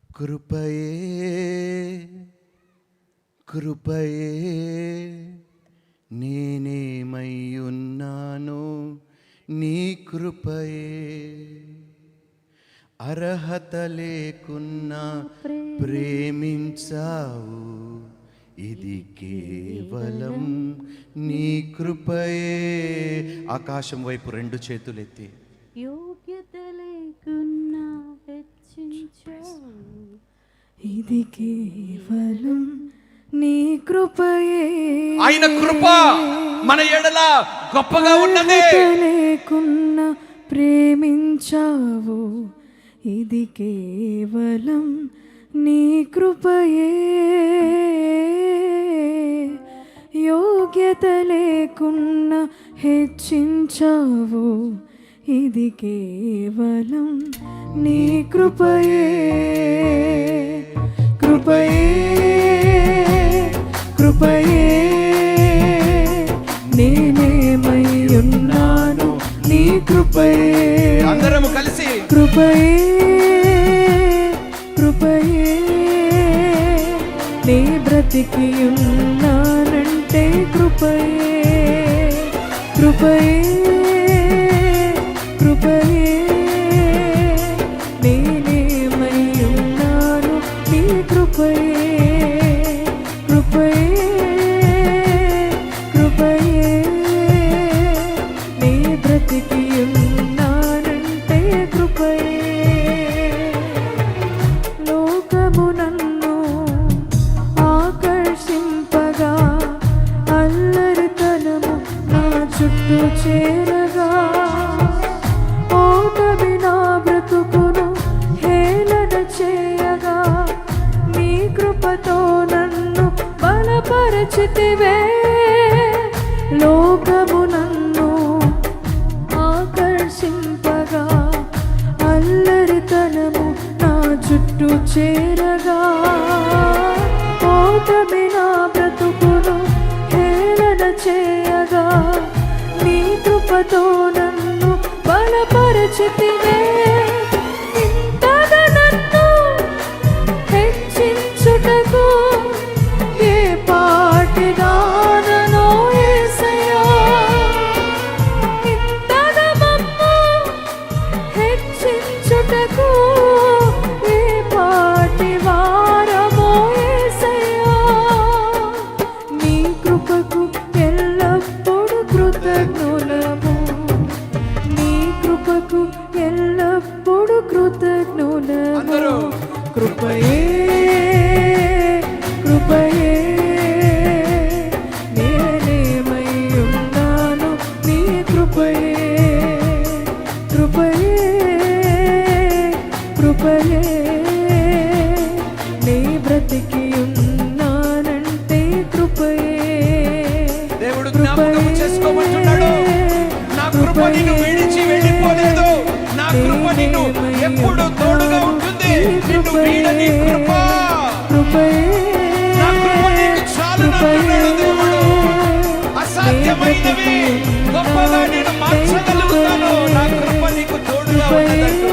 కృపయే కృపయే నేనేమై ఉన్నాను నీ కృపయే, అర్హత లేకున్నా ప్రేమించావు, ఇది కేవలం నీ కృపయే. ఆకాశం వైపు రెండు చేతులెత్తి, యోగ్యత లేకున్నా హెచ్చించావు, ఇది కేవలం నీ కృపయే. ఆయన కృప మన ఎడల గొప్పగా ఉన్నది. లేకున్నా ప్రేమించావు, ఇది కేవలం నీ కృపయే. యోగ్యత లేకున్నా హెచ్చించావు, ఇది కేవలం నీ కృపయే. కృపయే కృపయే నేనేమై ఉన్నాను నీ కృపయే. అందరం కలిసి కృపయే కృపయే నీ బ్రతికి ఉన్నానంటే కృపయే. కృపయే కృపయే నేనేమై ఉన్నాను నీ కృపయే. కృపయే కృపయే నీ బ్రతికి ఉన్నానంటే కృపయే. లోకము నన్ను ఆకర్షింపగా, అల్లరితనము నా చుట్టూ చేరగా, ఓటమి నా బ్రతుకును హేళన చేయగా, నీ కృపతో నన్ను బలపరచితివే. లోకము నన్ను ఆకర్షింపగా, అల్లరితనము నా చుట్టూ చేరగా, ఓటమి నా బ్రతుకును హేళన చేయగా, నీ కృపతో నన్ను బలపరచితివే. ఇంతగా నన్ను హెచ్చించుటకు ఏ పాటి దాననో యేసయ్యా. ఇంతగా మమ్ము హెచ్చించుటకు ఏ పాటి వారమో యేసయ్యా. నీ కృపకు ఎల్లప్పుడూ కృతజ్ఞులము, నీ కృపకు ఎల్లప్పుడూ కృతజ్ఞులము. కృపయే కృపయే నేనేమై ఉన్నాను నీ కృపయే. కృపయే కృపయే నీ బ్రతికి ఉన్నానంటే కృపయే. దేవుడు జ్ఞాపకం చేసుకోమంటున్నాడు. నా కృప నిన్ను విడిచి వెళ్ళిపోలేదు. నా కృప నిన్ను ఎప్పుడు తోడుగా ఉంటుంది. నిన్ను వీడని కృప, నా కృప నీకు చాలునంటున్నాడు దేవుడు. అసాధ్యమైనవి గొప్పగా నేను మార్చగలుగుతాను. నా కృప నీకు తోడుగా ఉన్నదంటున్నాడు.